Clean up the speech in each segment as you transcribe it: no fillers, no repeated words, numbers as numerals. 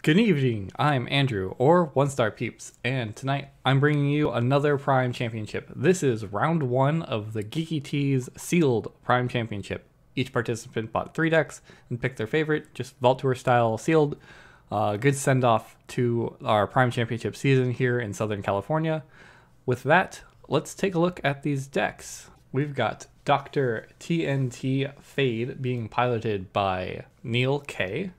Good evening, I'm Andrew, or One Star Peeps, and tonight I'm bringing you another Prime Championship. This is round 1 of the Geeky Tees Sealed Prime Championship. Each participant bought 3 decks and picked their favorite, just Vault Tour style sealed. Good send-off to our Prime Championship season here in Southern California. With that, let's take a look at these decks. We've got Dr. TNT Fade being piloted by Niel K.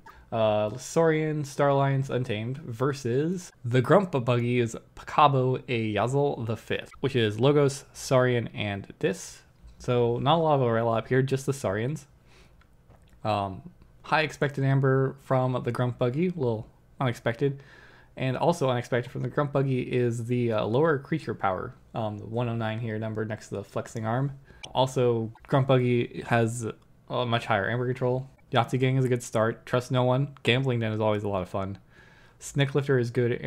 Saurian Star Alliance Untamed versus the Grump Buggy's Picabo a Yazzel the 5th, which is Logos, Saurian, and Dis. So not a lot of overlap here, just the Saurians. High expected amber from the Grump Buggy, a little unexpected. And also unexpected from the Grump Buggy is the lower creature power, the 109 here number next to the flexing arm. Also, Grump Buggy has a much higher amber control. Yahtzee Gang is a good start. Trust No One. Gambling Den is always a lot of fun. Snick Lifter is good.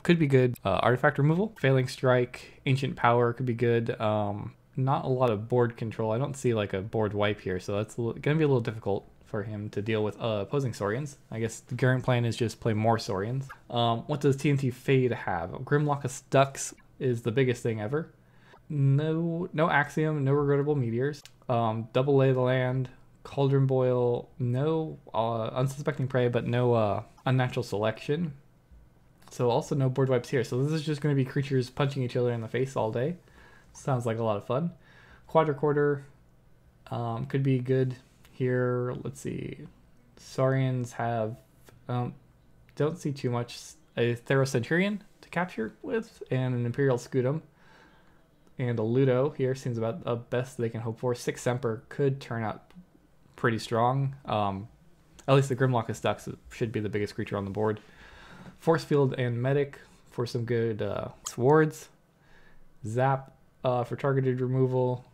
Could be good. Artifact Removal. Failing Strike. Ancient Power could be good. Not a lot of board control. I don't see like a board wipe here, so that's going to be a little difficult for him to deal with opposing Saurians. I guess the current plan is just play more Saurians. What does TNT Fade have? Grimlock of Ducks is the biggest thing ever. No Axiom, no Regrettable Meteors. Double Lay the Land. Cauldron Boil, no Unsuspecting Prey, but no Unnatural Selection. So also no board wipes here. So this is just going to be creatures punching each other in the face all day. Sounds like a lot of fun. Quadricorder could be good here. Let's see. Saurians have, don't see too much. A Theros Centurion to capture with, and an Imperial Scutum. And a Ludo here seems about the best they can hope for. 6 Semper could turn out pretty strong. At least the Grimlock of Ducks should be the biggest creature on the board. Force Field and Medic for some good swords. Zap for targeted removal.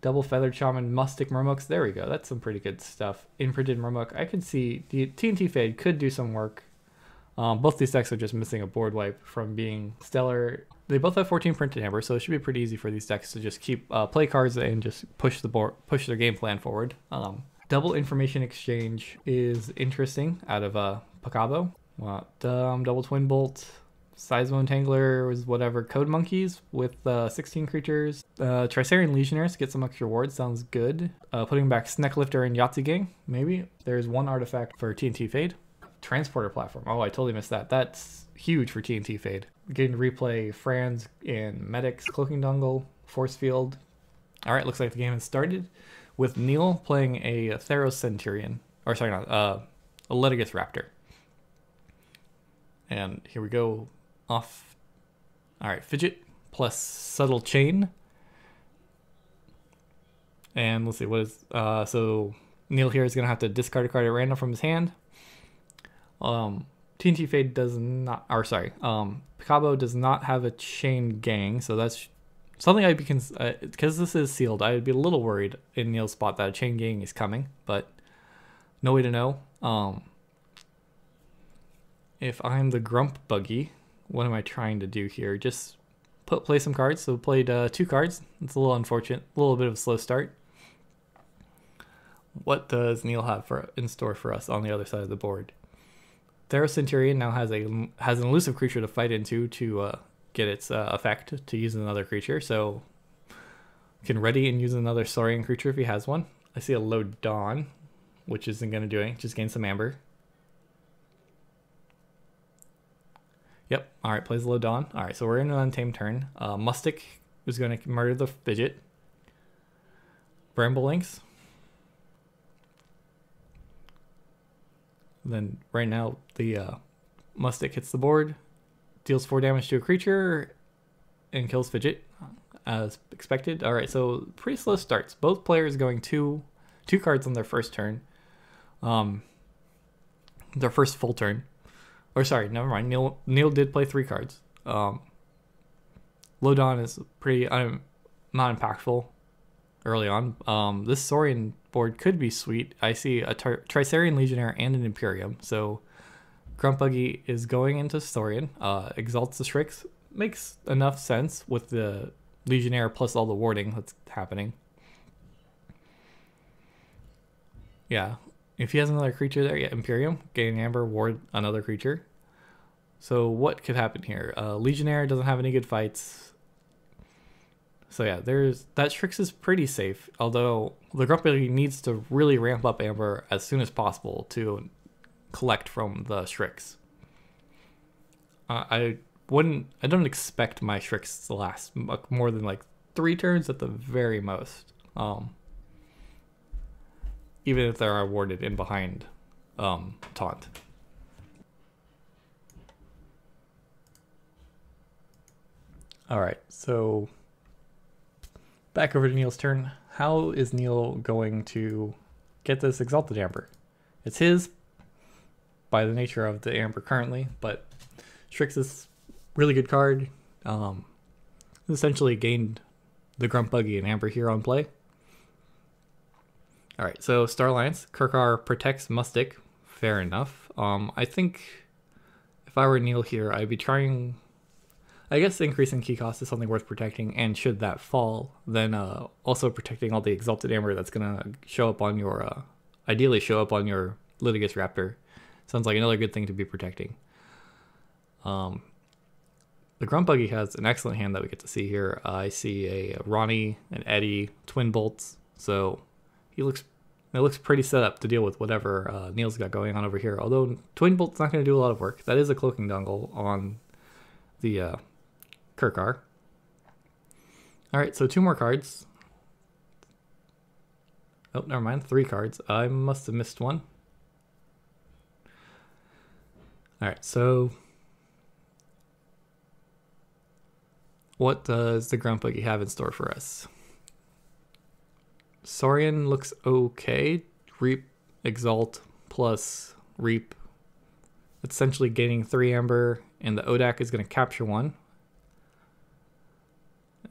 Double Feathered Shaman, Mustic Murmuks. There we go. That's some pretty good stuff. Imprinted Murmuk. I could see the TNT Fade could do some work. Both these decks are just missing a board wipe from being stellar. They both have 14 printed amber, so it should be pretty easy for these decks to just keep play cards and just push their game plan forward. Double Information Exchange is interesting out of Picabo. Double Twin Bolt, Seismo Entangler was whatever. Code Monkeys with 16 creatures. Tricerian Legionnaires get some extra wards, sounds good. Putting back Sneck Lifter and Yahtzee Gang, maybe. There's one artifact for TNT Fade. Transporter Platform. Oh, I totally missed that. That's huge for TNT Fade. Getting to replay Franz and Medics, Cloaking Dongle, Force Field. All right, looks like the game has started with Niel playing a Theros Centurion. Or sorry, not, a Litigious Raptor. And here we go off. All right, Fidget plus Subtle Chain. And let's see, what is, so Niel here is going to have to discard a card at random from his hand. TNT Fade does not, or sorry, Picabo does not have a Chain Gang, so that's something I'd be, because this is sealed, I'd be a little worried in Niel's spot that a Chain Gang is coming, but no way to know. If I'm the Grump Buggy, what am I trying to do here? Just play some cards. So played 2 cards. It's a little unfortunate, a little bit of a slow start. What does Niel have in store for us on the other side of the board? Theros Centurion now has an elusive creature to fight into to get its effect to use another creature. So can ready and use another Saurian creature if he has one. I see a Low Dawn, which isn't going to do anything. Just gain some amber. Yep. All right. Plays Low Dawn. All right. So we're in an Untamed turn. Mustic is going to murder the Fidget. Bramble Links. Then right now the Mustic hits the board, deals 4 damage to a creature, and kills Fidget as expected. All right, so pretty slow starts. Both players going two cards on their first turn, their first full turn. Or sorry, never mind. Niel did play 3 cards. Low Dawn is pretty not impactful early on. This Saurian board could be sweet. I see a Tricerian Legionnaire and an Imperium. So Grump Buggy is going into Saurian. Exalts the Shrix. Makes enough sense with the Legionnaire plus all the warding that's happening. Yeah. If he has another creature there, yeah, Imperium, gain amber, ward another creature. So what could happen here? Legionnaire doesn't have any good fights. So yeah, that Strix is pretty safe, although the Grump Buggy needs to really ramp up amber as soon as possible to collect from the Strix. I don't expect my Strix to last more than like 3 turns at the very most. Even if they're awarded in behind taunt. Alright, so back over to Niel's turn. How is Niel going to get this Exalted Amber? It's his by the nature of the Amber currently, but Strix is really good card. Essentially gained the Grump Buggy and Amber here on play. Alright, so Star Alliance, Kirkar protects Mustic. Fair enough. I think if I were Niel here, I'd be trying... I guess increasing key cost is something worth protecting, and should that fall, then also protecting all the Exalted Amber that's going to show up on your... ideally show up on your Litigious Raptor. Sounds like another good thing to be protecting. The Grump Buggy has an excellent hand that we get to see here. I see a Ronnie, an Eddie, Twin Bolts, so... it looks pretty set up to deal with whatever Niel's got going on over here. Although Twin Bolt's not going to do a lot of work. That is a Cloaking Dongle on the Kirkar. Alright, so 2 more cards. Oh, never mind. 3 cards. I must have missed one. Alright, so... what does the Grump Buggy have in store for us? Saurian looks okay. Reap, Exalt, plus Reap. Essentially gaining 3 amber, and the Odak is going to capture 1.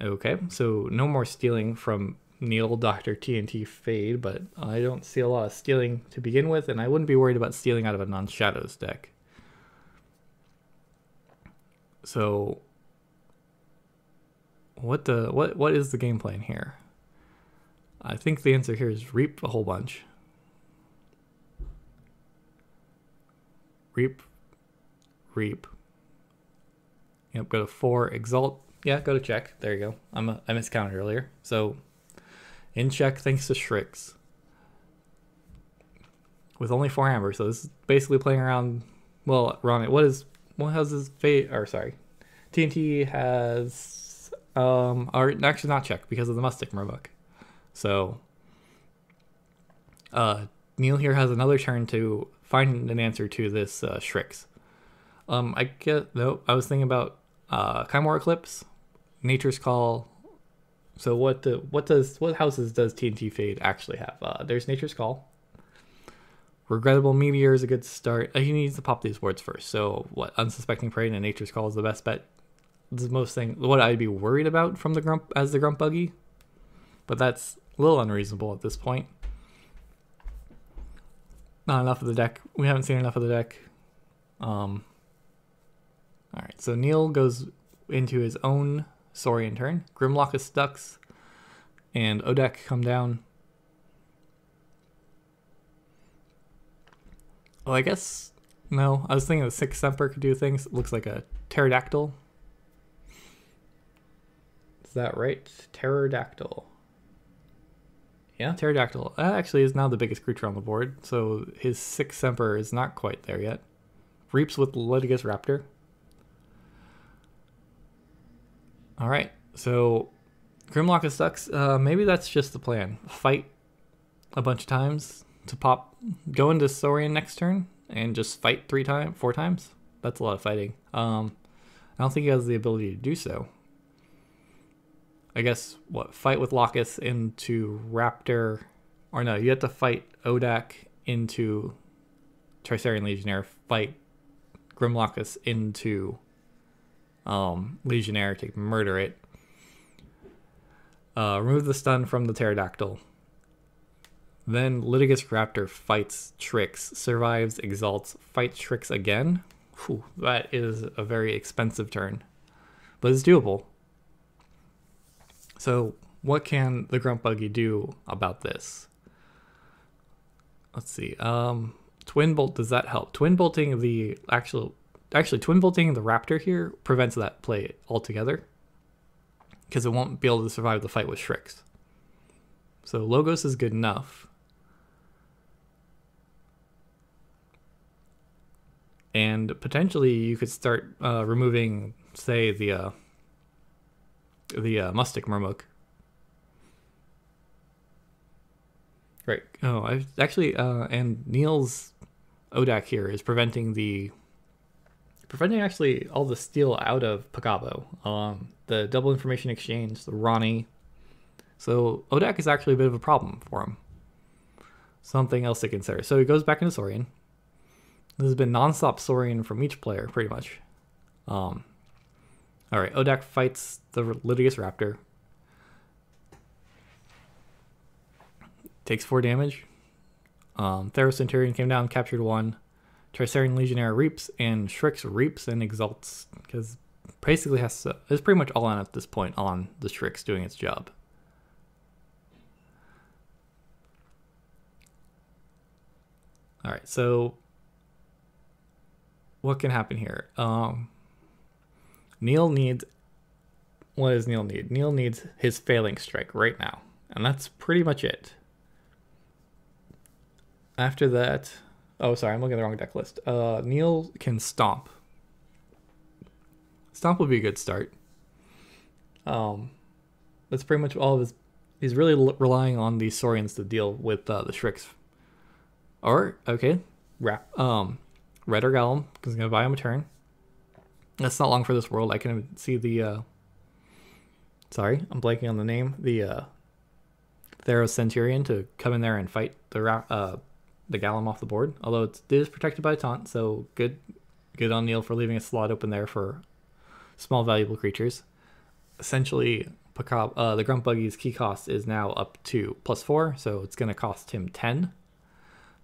Okay, so no more stealing from Niel, Dr. TNT Fade, but I don't see a lot of stealing to begin with, and I wouldn't be worried about stealing out of a non-Shadows deck. So, what is the game plan here? I think the answer here is Reap a whole bunch. Reap. Yep, go to 4, Exalt. Yeah, go to check. There you go. I miscounted earlier. So, in check thanks to Strix. With only 4 amber, so this is basically playing around... well, Ron, what has his fate... or sorry. TNT has... or actually not check because of the Mustic Murbuck. So, Niel here has another turn to find an answer to this Strix. I was thinking about Chimera Eclipse, Nature's Call. So what houses does TNT Fade actually have? There's Nature's Call. Regrettable Meteor is a good start. He needs to pop these boards first. So what? Unsuspecting Prey and Nature's Call is the best bet. This is most thing. What I'd be worried about from the Grump Buggy, but that's a little unreasonable at this point. Not enough of the deck. We haven't seen enough of the deck. Alright, so Niel goes into his own Saurian turn. Grimlock ducks, and Odak come down. Well, I guess... no, I was thinking the 6 Semper could do things. It looks like a Pterodactyl. Is that right? Pterodactyl. Yeah, Pterodactyl. That actually is now the biggest creature on the board, so his 6 Semper is not quite there yet. Reaps with Litigious Raptor. Alright, so Grimlock ducks. Maybe that's just the plan. Fight a bunch of times to go into Saurian next turn and just fight 4 times. That's a lot of fighting. I don't think he has the ability to do so. I guess, fight with Locus into Raptor, or no, you have to fight Odak into Tricerian Legionnaire, fight Grimlockus into Legionnaire to murder it. Remove the stun from the Pterodactyl. Then Litigious Raptor fights Trix, survives, exalts, fights Trix again. Whew, that is a very expensive turn, but it's doable. So what can the Grump Buggy do about this? let's see. Twin bolt, does that help? Twin bolting the actually twin bolting the raptor here prevents that play altogether, because it won't be able to survive the fight with Shrix. So Logos is good enough. And potentially you could start removing, say, the Mustic Murmuk. Right. Oh, I actually and Niel's Odak here is preventing actually all the steel out of Picabo. The double information exchange, the Ronnie. So Odak is actually a bit of a problem for him. Something else to consider. So he goes back into Saurian. This has been non-stop Saurian from each player, pretty much. Alright, Odak fights the Litigious Raptor. Takes 4 damage. Theros Centurion came down, captured 1. Tricerian Legionnaire reaps, and Shrix reaps and exalts, because basically it's pretty much all on at this point on the Shrix doing its job. Alright, so what can happen here? Niel needs... What does Niel need? Niel needs his Failing Strike right now, and that's pretty much it. After that... Oh, sorry, I'm looking at the wrong deck list. Niel can Stomp. Stomp would be a good start. That's pretty much all of his... He's really relying on these Saurians to deal with the Shrix. Or, okay, Red or Gallum, because he's going to buy him a turn. That's not long for this world. I can see the... Sorry, I'm blanking on the name. The Theros Centurion to come in there and fight the Gallum off the board. Although it is protected by taunt, so good on Niel for leaving a slot open there for small valuable creatures. Essentially, the Grump Buggy's key cost is now up to +4, so it's going to cost him 10.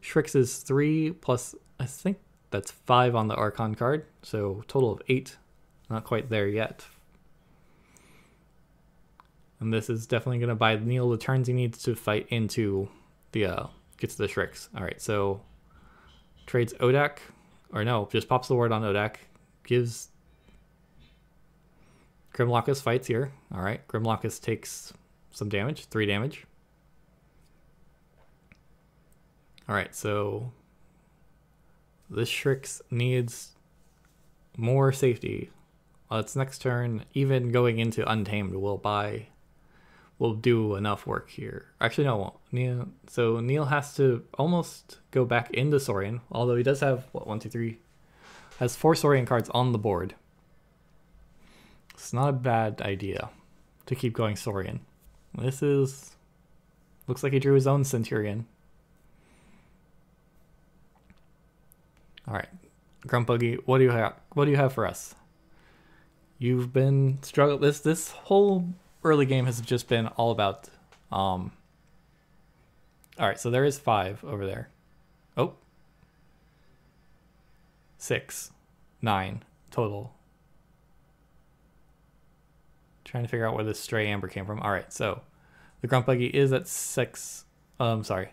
Shrix is 3 plus, I think that's 5 on the Archon card, so total of 8. Not quite there yet. And this is definitely going to buy Niel the turns he needs to fight into the, gets the Shrix. Alright, so trades Odak, or no, just pops the ward on Odak, gives Grimlockus fights here. Alright, Grimlockus takes some damage, 3 damage. Alright, so this Shrix needs more safety. Its next turn, even going into Untamed, will do enough work here. Actually, no, it won't. So Niel has to almost go back into Saurian, although he does have, what, 1, 2, 3, has 4 Saurian cards on the board. It's not a bad idea to keep going Saurian. This is, looks like he drew his own Centurion. Alright, Grump Buggy, what do you have? What do you have for us? You've been struggling. This whole early game has just been all about. Alright, so there is 5 over there. Oh, 6, 9 total. Trying to figure out where this stray amber came from. Alright, so the Grump Buggy is at 6. Sorry,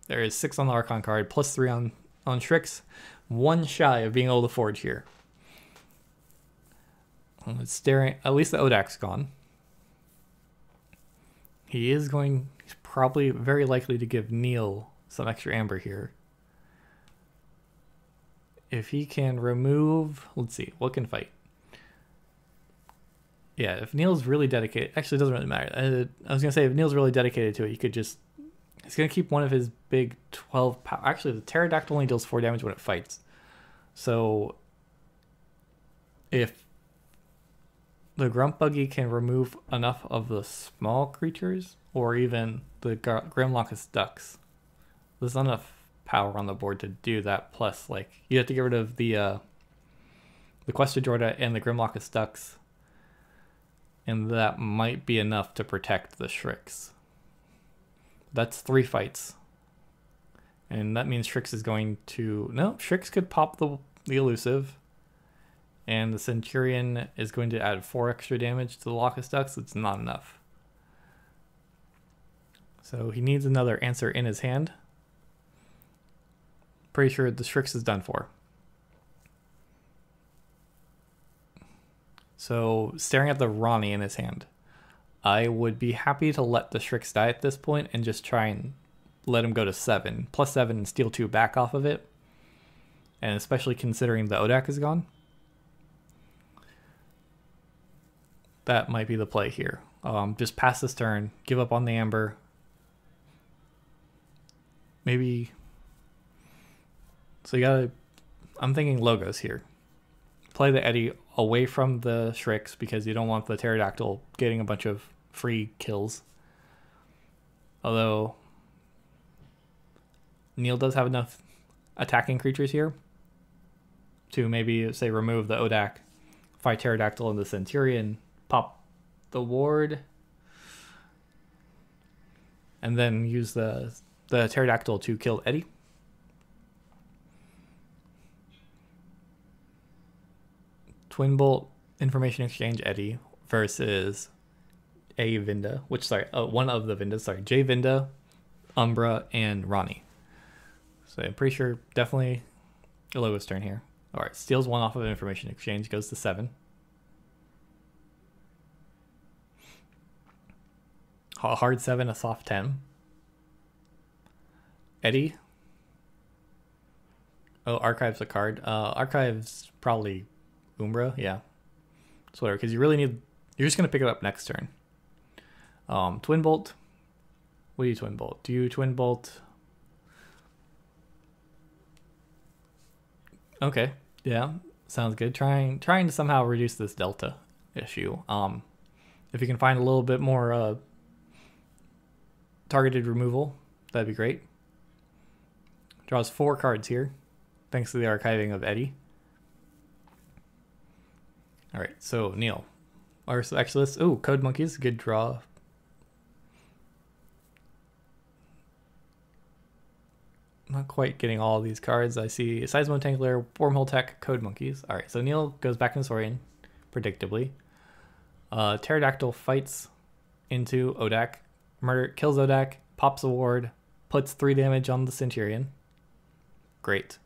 there is 6 on the Archon card, plus 3 on Shrix, 1 shy of being able to forge here. It's staring. At least the Odak's gone. He's probably very likely to give Niel some extra amber here. If he can remove, let's see, what can fight? Yeah, if Niel's really dedicated, actually it doesn't really matter. I was gonna say if Niel's really dedicated to it, you could just. He's going to keep one of his big 12 power. Actually, the Pterodactyl only deals 4 damage when it fights. So, if the Grump Buggy can remove enough of the small creatures, or even the Grimlockus ducks, there's not enough power on the board to do that. Plus, like, you have to get rid of the Quested Jorda and the Grimlockus ducks, and that might be enough to protect the Shrix. That's 3 fights. And that means Shrix is going to... No, Shrix could pop the elusive. And the Centurion is going to add 4 extra damage to the Locust Ducks. It's not enough. So he needs another answer in his hand. pretty sure the Strix is done for. So staring at the Ronnie in his hand, I would be happy to let the Strix die at this point and just try and let him go to 7, +7, and steal 2 back off of it. And especially considering the Odak is gone, that might be the play here. Just pass this turn, give up on the Amber. Maybe. So you gotta. I'm thinking logos here. Play the Eddie away from the Strix because you don't want the Pterodactyl getting a bunch of free kills. Although Niel does have enough attacking creatures here to maybe, say, remove the Odak, fight Pterodactyl and the Centurion, pop the ward, and then use the Pterodactyl to kill Eddie. Twin Bolt, Information Exchange Eddie versus a Vinda, which, sorry, one of the Vindas, sorry, J Vinda, Umbra, and Ronnie. So I'm pretty sure definitely a Logo's turn here. All right, steals 1 off of Information Exchange, goes to 7. A hard 7, a soft 10. Eddie. Oh, Archive's a card. Archive's probably Umbra, yeah. It's whatever, because you really need, you're just going to pick it up next turn. Twin Bolt. What do you Twin Bolt? Do you Twin Bolt? Okay, yeah, sounds good. Trying to somehow reduce this delta issue. If you can find a little bit more targeted removal, that'd be great. Draws 4 cards here, thanks to the archiving of Eddie. All right, so Niel. Or so actually, let's. Oh, Code Monkeys, good draw. Not quite getting all of these cards. I see Seismo Tangler, Wormhole Tech, Code Monkeys. All right, so Niel goes back in Saurian, predictably. Pterodactyl fights into Odak, kills Odak, pops a ward, puts 3 damage on the Centurion. Great,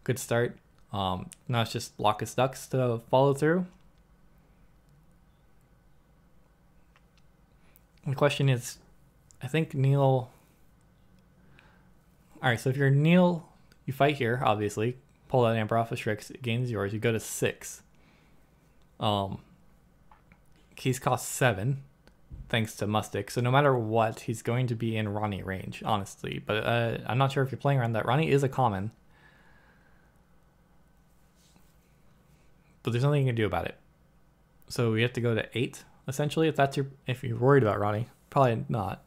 good start. Now it's just Locust Ducks to follow through. The question is, I think Niel. Alright, so if you're Niel, you fight here, obviously. Pull that Amber off of Strix, it gains yours. You go to 6. Keys cost 7, thanks to Mustic. So no matter what, he's going to be in Ronnie range, honestly. But I'm not sure if you're playing around that. Ronnie is a common. But there's nothing you can do about it. So we have to go to 8, essentially, if you're worried about Ronnie. Probably not.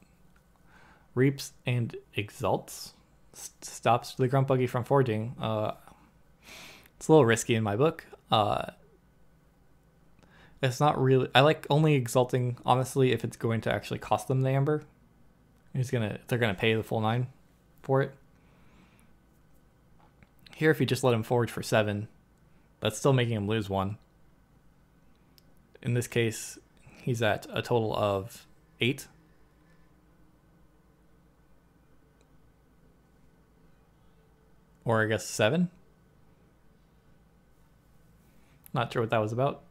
Reaps and Exalts. Stops the Grump Buggy from forging. It's a little risky in my book. It's not really. I like only exalting, honestly, if it's going to actually cost them the Amber. They're gonna pay the full 9 for it. Here, if you just let him forge for 7, that's still making him lose 1. In this case, he's at a total of 8. Or I guess 7. Not sure what that was about.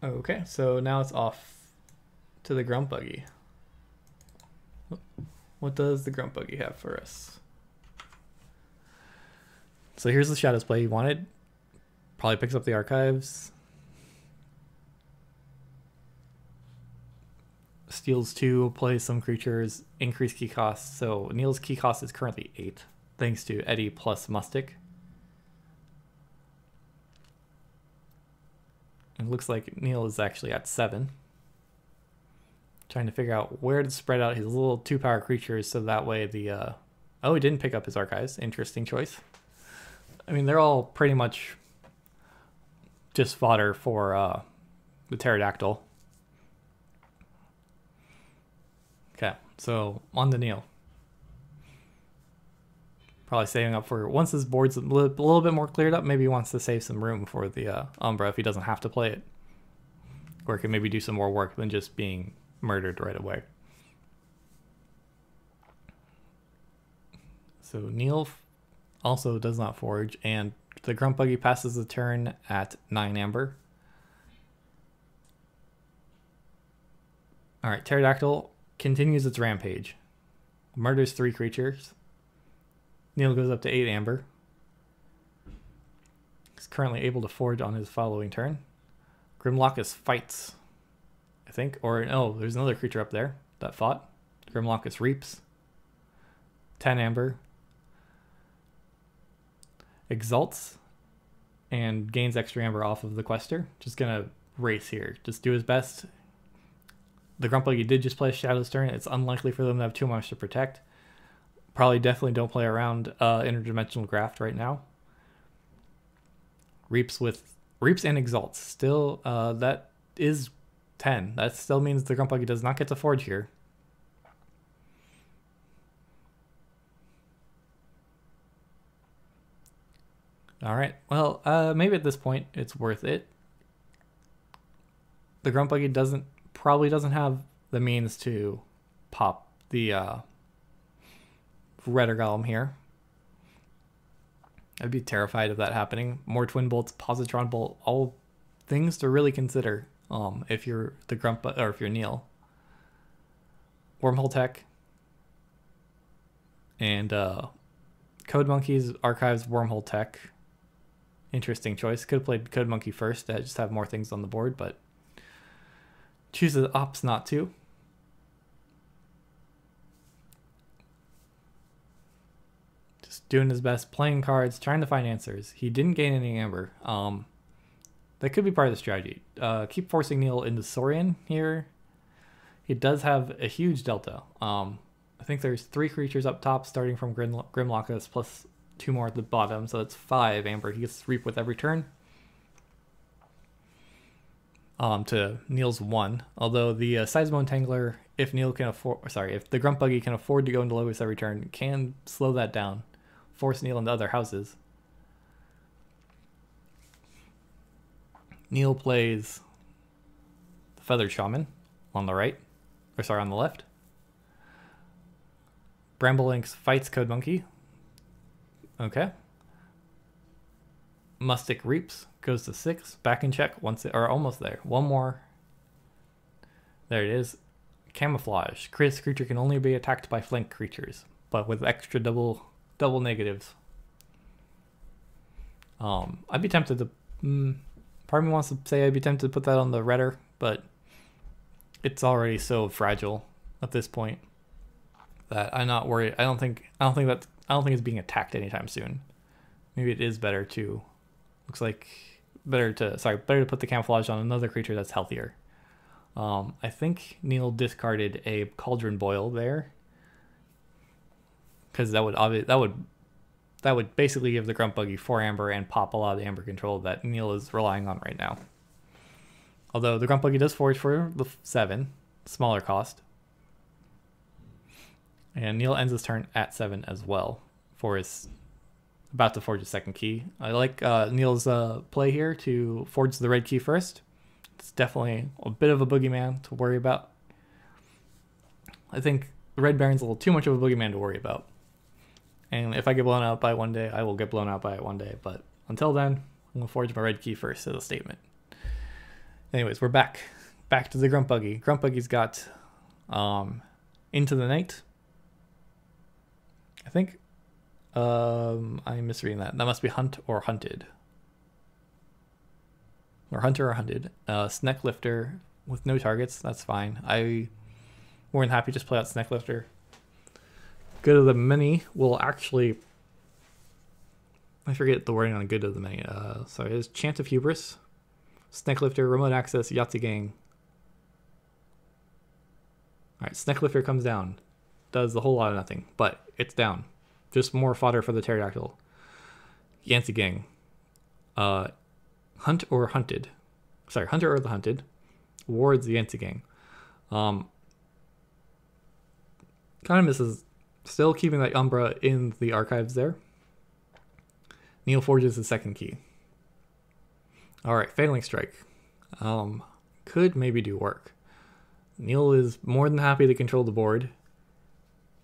Okay, so now it's off to the Grump Buggy. What does the Grump Buggy have for us? So here's the Shadows play he wanted. Probably picks up the archives. Steals 2, plays some creatures, increase key cost. So Niel's key cost is currently 8, thanks to Eddie plus Mustic. It looks like Niel is actually at 7. Trying to figure out where to spread out his little 2-power creatures so that way the... Oh, he didn't pick up his archives. Interesting choice. I mean, they're all pretty much just fodder for the Pterodactyl. Okay, so on to Niel. Probably saving up for, once his board's a little bit more cleared up, maybe he wants to save some room for the Umbra if he doesn't have to play it. Or can maybe do some more work than just being murdered right away. So Niel also does not forge, and the Grump Buggy passes the turn at 9 amber. Alright, Pterodactyl continues its rampage. Murders 3 creatures. Niel goes up to 8 amber. He's currently able to forge on his following turn. Grimlockus fights, I think. Or, no, there's another creature up there that fought. Grimlockus reaps. 10 amber. Exalts and gains extra amber off of the quester. Just gonna race here. Just do his best. The Grump Buggy did just play a Shadow's turn. It's unlikely for them to have too much to protect. Probably definitely don't play around interdimensional graft right now. Reaps and exalts. Still, that is 10. That still means the Grump Buggy does not get to forge here. All right. Well, maybe at this point it's worth it. The Grump Buggy probably doesn't have the means to pop the Redder Golem here. I'd be terrified of that happening. More Twin Bolts, Positron Bolt, all things to really consider if you're the Grump or if you're Niel. Wormhole Tech and Code Monkeys Archives Wormhole Tech. Interesting choice. Could have played Code Monkey first to just have more things on the board, but chooses opts not to. Just doing his best, playing cards, trying to find answers. He didn't gain any amber. That could be part of the strategy. Keep forcing Niel into Saurian here. He does have a huge delta. I think there's 3 creatures up top starting from Grimlockus plus 2 more at the bottom, so that's 5 amber. He gets to reap with every turn. To Niel's 1. Although the Seismo Entangler, if the Grump Buggy can afford to go into Logos every turn, can slow that down, force Niel into other houses. Niel plays the Feathered Shaman on the right, on the left. Bramblelynx fights Code Monkey. Okay. Mustic reaps, goes to 6, back in check, almost there. One more. There it is. Camouflage. This creature can only be attacked by flank creatures, but with extra double negatives. I'd be tempted to part of me wants to say I'd be tempted to put that on the Redder, but it's already so fragile at this point that I'm not worried. I don't think it's being attacked anytime soon. Maybe it is better to better to put the camouflage on another creature that's healthier. I think Niel discarded a Cauldron Boil there because that would basically give the Grump Buggy 4 amber and pop a lot of the amber control that Niel is relying on right now. Although the Grump Buggy does forge for the 7, smaller cost. And Niel ends his turn at 7 as well for his about to forge a second key. I like Niel's play here to forge the red key first. It's definitely a bit of a boogeyman to worry about. I think the Red Baron's a little too much of a boogeyman to worry about. And if I get blown out by it one day, I will get blown out by it one day. But until then, I'm going to forge my red key first as a statement. Anyways, we're back. Back to the Grump Buggy. Grump Buggy's got Into the Night. I think I'm misreading that. That must be Hunt or Hunted. Or Hunter or Hunted. Sneck Lifter with no targets. That's fine. I more than happy just play out Sneck Lifter. Good of the Many will actually... I forget the wording on Good of the Many. Sorry, it's Chant of Hubris. Sneck Lifter, Remote Access, Yahtzee Gang. Alright, Sneck Lifter comes down. Does a whole lot of nothing, but it's down. Just more fodder for the Pterodactyl. Yahtzee Gang. Hunt or Hunted. Sorry, Hunter or the Hunted. Wards the Yahtzee Gang. Kind of misses. Still keeping that Umbra in the archives there. Niel forges the second key. Alright, Failing Strike. Could maybe do work. Niel is more than happy to control the board.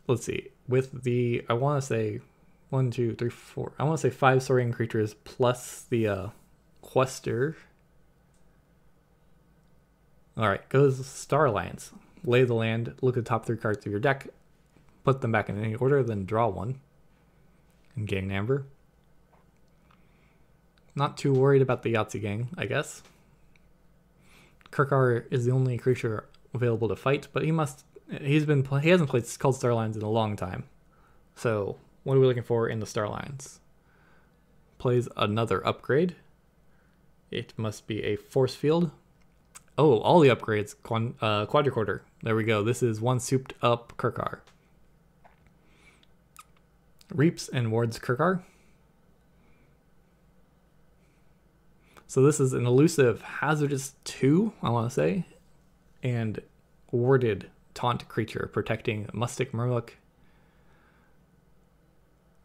Let's see. With the, I want to say, 1, 2, 3, 4. I want to say 5 Saurian creatures plus the Quester. Alright, goes Star Alliance. Lay the land, look at the top 3 cards of your deck, put them back in any order, then draw one. And gain an Amber. Not too worried about the Yahtzee gang, I guess. Kirkar is the only creature available to fight, but he hasn't played called Star Alliance in a long time. So what are we looking for in the Star Alliance? Plays another upgrade. It must be a force field. Oh, all the upgrades. Quadricorder. There we go. This is one souped up Kirkar. Reaps and wards Kirkar. So this is an elusive hazardous 2, I want to say. And warded taunt creature protecting Mustic Murloc.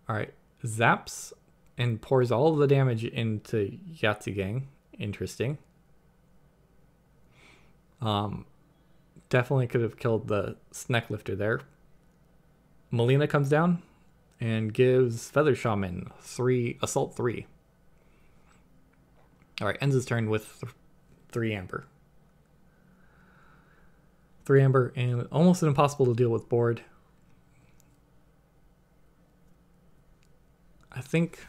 Alright. Zaps and pours all of the damage into Yahtzee gang. Interesting. Definitely could have killed the Sneck Lifter there. Melina comes down and gives Feather Shaman 3 Assault 3. Alright, ends his turn with 3 Amber. 3 Amber and almost an impossible to deal with board. I think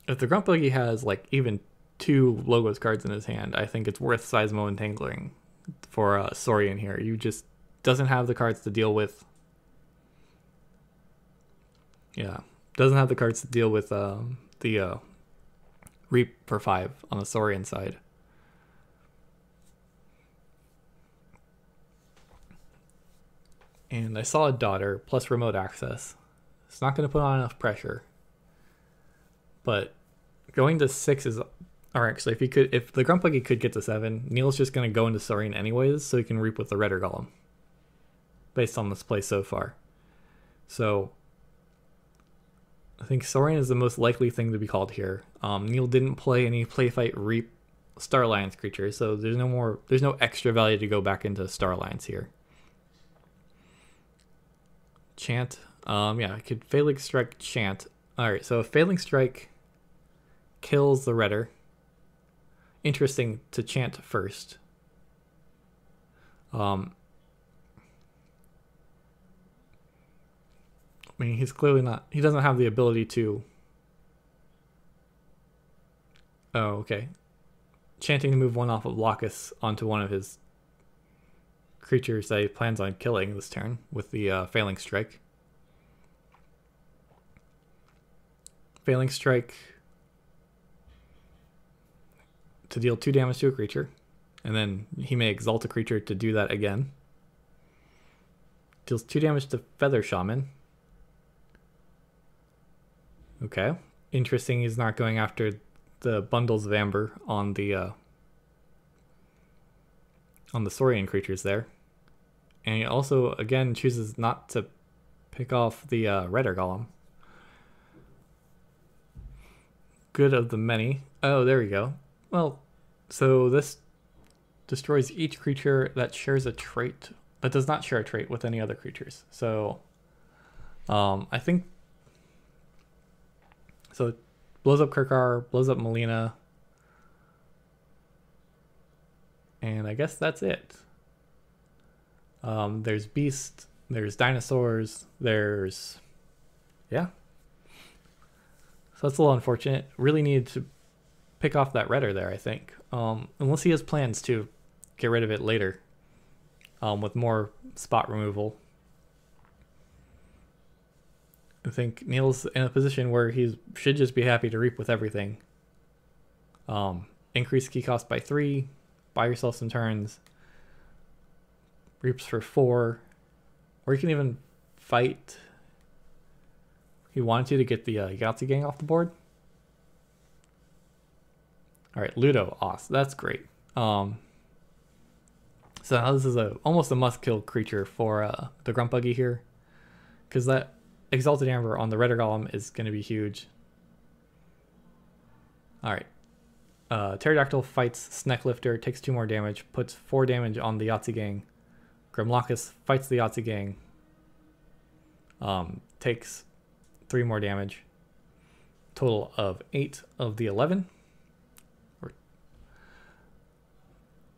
if the Grump Buggy has like even 2 Logos cards in his hand, I think it's worth Seismo Entangling for Saurian here. You just doesn't have the cards to deal with. Yeah, doesn't have the cards to deal with the Reap for 5 on the Saurian side. And I saw a Daughter plus remote access. It's not going to put on enough pressure. But going to 6 is... Or actually, if the Grump Buggy could get to 7, Niel's just going to go into Saurian anyways, so he can Reap with the Redder Golem. Based on this play so far. So... I think Saurian is the most likely thing to be called here. Niel didn't play any Playfight Reap Star Alliance creatures, so there's no extra value to go back into Star Alliance here. Chant. Yeah, I could Failing Strike Chant. Alright, so if Failing Strike kills the Redder, interesting to chant first. I mean, he's clearly not... He doesn't have the ability to... Oh, okay. Chanting to move one off of Locus onto one of his creatures that he plans on killing this turn with the Failing Strike. Failing Strike to deal 2 damage to a creature. And then he may exalt a creature to do that again. Deals 2 damage to Feather Shaman. Okay. Interesting he's not going after the bundles of amber on the Saurian creatures there. And he also, again, chooses not to pick off the Redder Golem. Good of the many. Oh, there we go. Well, so this destroys each creature that shares a trait, that does not share a trait with any other creatures. So, I think... So it blows up Kirkar, blows up Melina. And I guess that's it. There's Beast, there's Dinosaurs, there's... Yeah. So that's a little unfortunate. Really needed to pick off that Redder there, I think. Unless he has plans to get rid of it later. With more spot removal. I think Niel's in a position where he should just be happy to Reap with everything. Increase key cost by 3. Buy yourself some turns. Reaps for 4. Or you can even fight. He wanted to get the Yahtzee gang off the board. Alright, Ludo. Awesome. That's great. So now this is almost a must-kill creature for the Grump Buggy here. Because that Exalted Amber on the Redder Golem is going to be huge. Alright. Pterodactyl fights Sneck Lifter, takes 2 more damage, puts 4 damage on the Yahtzee gang. Grimlockus fights the Yahtzee gang. Takes 3 more damage. Total of 8 of the 11.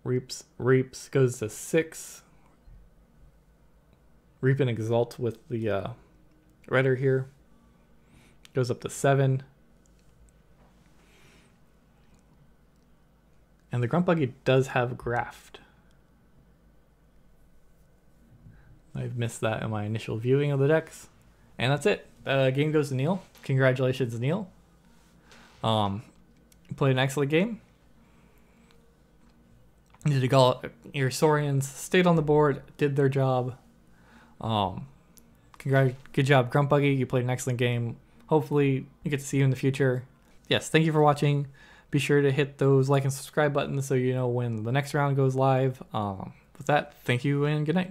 Reaps goes to 6. Reap and Exalt with the Redder here. Goes up to 7. And the Grump Buggy does have Graft. I've missed that in my initial viewing of the decks. And that's it. Game goes to Niel. Congratulations, Niel. Played an excellent game. Your Saurians stayed on the board, did their job. Good job, Grump Buggy. You played an excellent game. Hopefully, we get to see you in the future. Yes, thank you for watching. Be sure to hit those like and subscribe buttons so you know when the next round goes live. With that, thank you and good night.